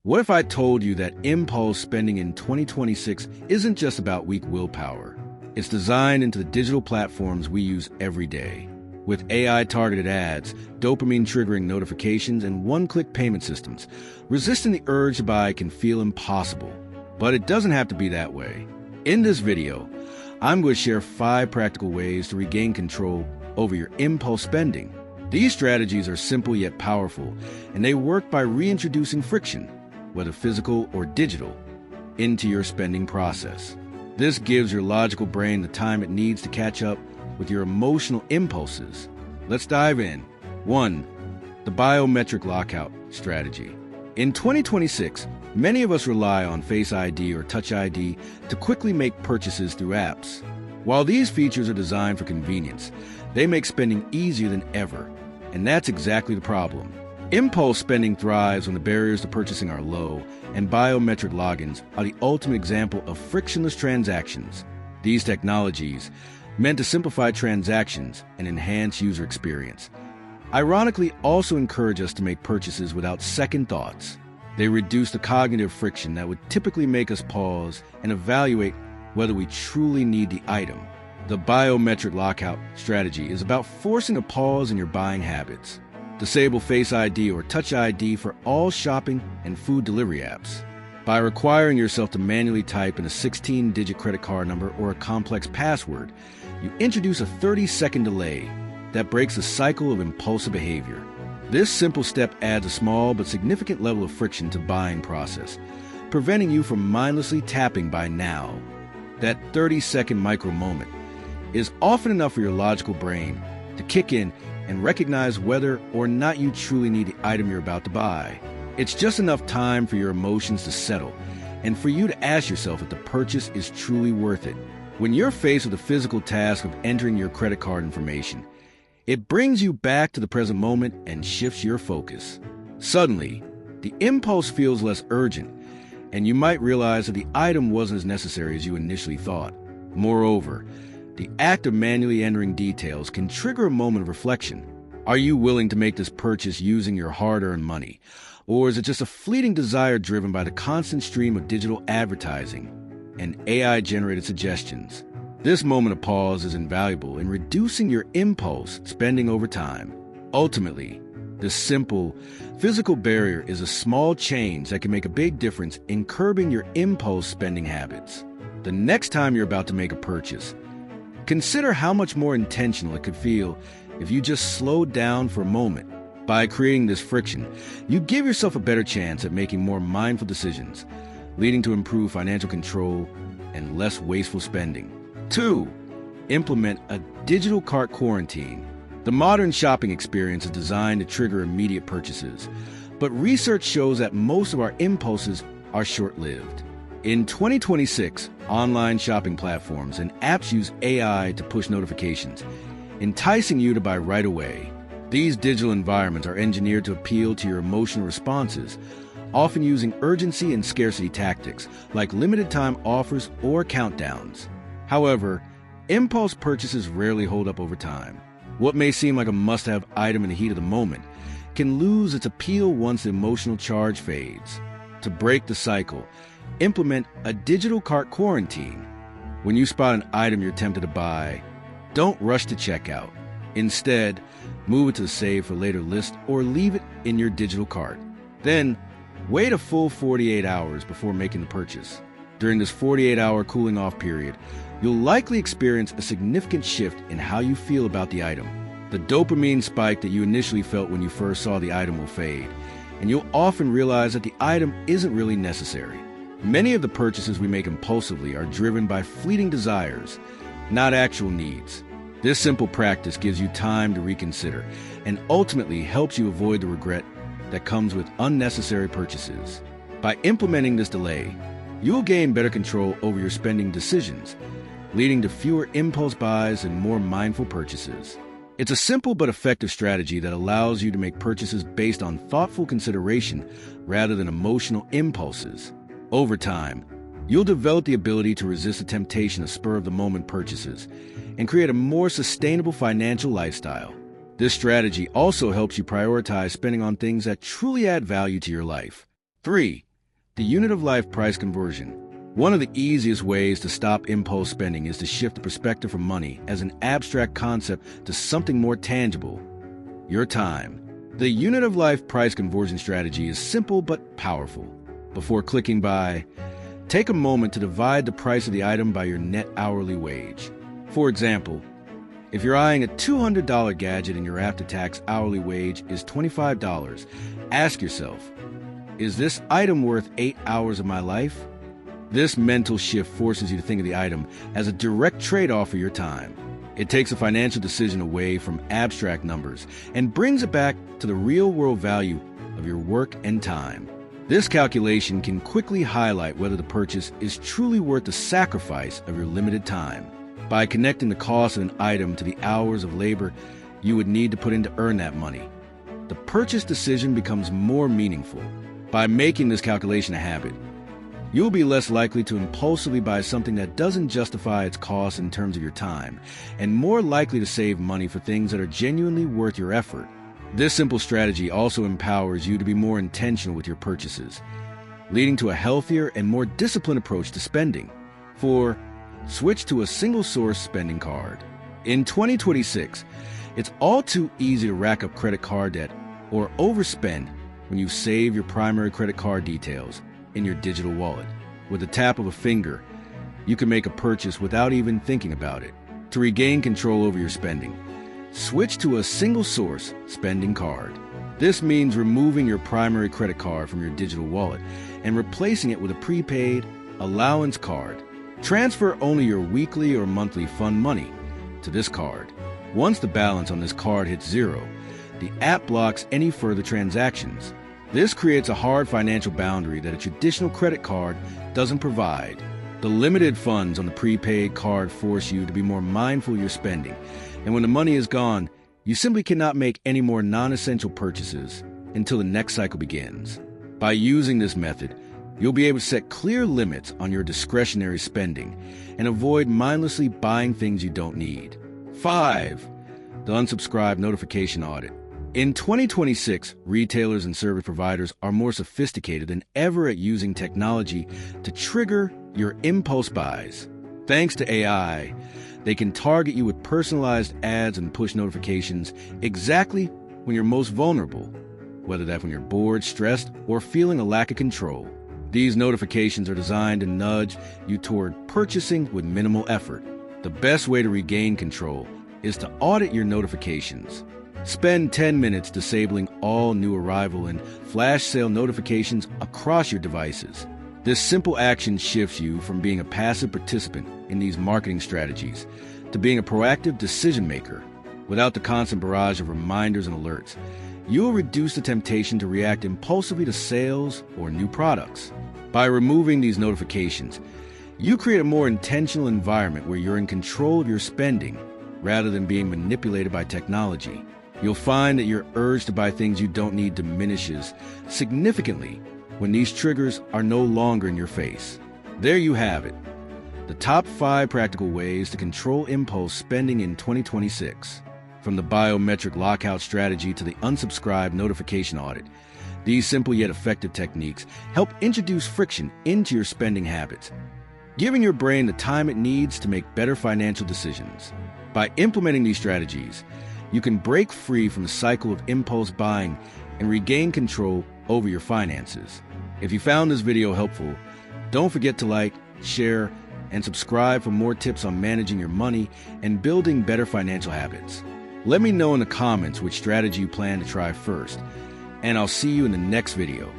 What if I told you that impulse spending in 2026 isn't just about weak willpower? It's designed into the digital platforms we use every day. With AI-targeted ads, dopamine-triggering notifications, and one-click payment systems, resisting the urge to buy can feel impossible. But it doesn't have to be that way. In this video, I'm going to share 5 practical ways to regain control over your impulse spending. These strategies are simple yet powerful, and they work by reintroducing friction, whether physical or digital, into your spending process. This gives your logical brain the time it needs to catch up with your emotional impulses. Let's dive in. 1. The biometric lockout strategy. In 2026, many of us rely on Face ID or Touch ID to quickly make purchases through apps. While these features are designed for convenience, they make spending easier than ever, and that's exactly the problem. Impulse spending thrives when the barriers to purchasing are low, and biometric logins are the ultimate example of frictionless transactions. These technologies, meant to simplify transactions and enhance user experience, ironically also encourage us to make purchases without second thoughts. They reduce the cognitive friction that would typically make us pause and evaluate whether we truly need the item. The biometric lockout strategy is about forcing a pause in your buying habits. Disable Face ID or Touch ID for all shopping and food delivery apps. By requiring yourself to manually type in a 16-digit credit card number or a complex password, you introduce a 30-second delay that breaks the cycle of impulsive behavior. This simple step adds a small but significant level of friction to the buying process, preventing you from mindlessly tapping by now. That 30-second micro moment is often enough for your logical brain to kick in and recognize whether or not you truly need the item you're about to buy. It's just enough time for your emotions to settle and for you to ask yourself if the purchase is truly worth it. When you're faced with the physical task of entering your credit card information, it brings you back to the present moment and shifts your focus. Suddenly, the impulse feels less urgent, and you might realize that the item wasn't as necessary as you initially thought. Moreover, the act of manually entering details can trigger a moment of reflection. Are you willing to make this purchase using your hard-earned money? Or is it just a fleeting desire driven by the constant stream of digital advertising and AI-generated suggestions? This moment of pause is invaluable in reducing your impulse spending over time. Ultimately, this simple, physical barrier is a small change that can make a big difference in curbing your impulse spending habits. The next time you're about to make a purchase, consider how much more intentional it could feel if you just slowed down for a moment. By creating this friction, you give yourself a better chance at making more mindful decisions, leading to improved financial control and less wasteful spending. 2. Implement a digital cart quarantine. The modern shopping experience is designed to trigger immediate purchases, but research shows that most of our impulses are short-lived. In 2026, online shopping platforms and apps use AI to push notifications, enticing you to buy right away. These digital environments are engineered to appeal to your emotional responses, often using urgency and scarcity tactics like limited-time offers or countdowns. However, impulse purchases rarely hold up over time. What may seem like a must-have item in the heat of the moment can lose its appeal once the emotional charge fades. To break the cycle, implement a digital cart quarantine. When you spot an item you're tempted to buy, don't rush to checkout. Instead, move it to the Save for Later list or leave it in your digital cart. Then, wait a full 48 hours before making the purchase. During this 48-hour cooling-off period, you'll likely experience a significant shift in how you feel about the item. The dopamine spike that you initially felt when you first saw the item will fade, and you'll often realize that the item isn't really necessary. Many of the purchases we make impulsively are driven by fleeting desires, not actual needs. This simple practice gives you time to reconsider and ultimately helps you avoid the regret that comes with unnecessary purchases. By implementing this delay, you'll gain better control over your spending decisions, leading to fewer impulse buys and more mindful purchases. It's a simple but effective strategy that allows you to make purchases based on thoughtful consideration rather than emotional impulses. Over time, you'll develop the ability to resist the temptation of spur-of-the-moment purchases and create a more sustainable financial lifestyle. This strategy also helps you prioritize spending on things that truly add value to your life. 3. The unit of life price conversion. One of the easiest ways to stop impulse spending is to shift the perspective from money as an abstract concept to something more tangible: your time. The unit of life price conversion strategy is simple but powerful. Before clicking buy, take a moment to divide the price of the item by your net hourly wage. For example, if you're eyeing a $200 gadget and your after-tax hourly wage is $25, ask yourself, is this item worth 8 hours of my life? This mental shift forces you to think of the item as a direct trade-off for your time. It takes a financial decision away from abstract numbers and brings it back to the real-world value of your work and time. This calculation can quickly highlight whether the purchase is truly worth the sacrifice of your limited time. By connecting the cost of an item to the hours of labor you would need to put in to earn that money, the purchase decision becomes more meaningful. By making this calculation a habit, you'll be less likely to impulsively buy something that doesn't justify its cost in terms of your time, and more likely to save money for things that are genuinely worth your effort. This simple strategy also empowers you to be more intentional with your purchases, leading to a healthier and more disciplined approach to spending. 4. Switch to a single-source spending card. In 2026, it's all too easy to rack up credit card debt or overspend when you save your primary credit card details in your digital wallet. With the tap of a finger, you can make a purchase without even thinking about it. To regain control over your spending, switch to a single-source spending card. This means removing your primary credit card from your digital wallet and replacing it with a prepaid allowance card. Transfer only your weekly or monthly fund money to this card. Once the balance on this card hits zero, the app blocks any further transactions. This creates a hard financial boundary that a traditional credit card doesn't provide. The limited funds on the prepaid card force you to be more mindful of your spending, and when the money is gone, you simply cannot make any more non-essential purchases until the next cycle begins. By using this method, you'll be able to set clear limits on your discretionary spending and avoid mindlessly buying things you don't need. 5. The unsubscribe notification audit. In 2026, retailers and service providers are more sophisticated than ever at using technology to trigger your impulse buys. Thanks to AI, they can target you with personalized ads and push notifications exactly when you're most vulnerable, whether that's when you're bored, stressed, or feeling a lack of control. These notifications are designed to nudge you toward purchasing with minimal effort. The best way to regain control is to audit your notifications. Spend 10 minutes disabling all new arrival and flash sale notifications across your devices. This simple action shifts you from being a passive participant in these marketing strategies to being a proactive decision maker. Without the constant barrage of reminders and alerts, you will reduce the temptation to react impulsively to sales or new products. By removing these notifications, you create a more intentional environment where you're in control of your spending rather than being manipulated by technology. You'll find that your urge to buy things you don't need diminishes significantly when these triggers are no longer in your face. There you have it, the top 5 practical ways to control impulse spending in 2026. From the biometric lockout strategy to the unsubscribe notification audit, these simple yet effective techniques help introduce friction into your spending habits, giving your brain the time it needs to make better financial decisions. By implementing these strategies, you can break free from the cycle of impulse buying and regain control over your finances. If you found this video helpful, don't forget to like, share, and subscribe for more tips on managing your money and building better financial habits. Let me know in the comments which strategy you plan to try first, and I'll see you in the next video.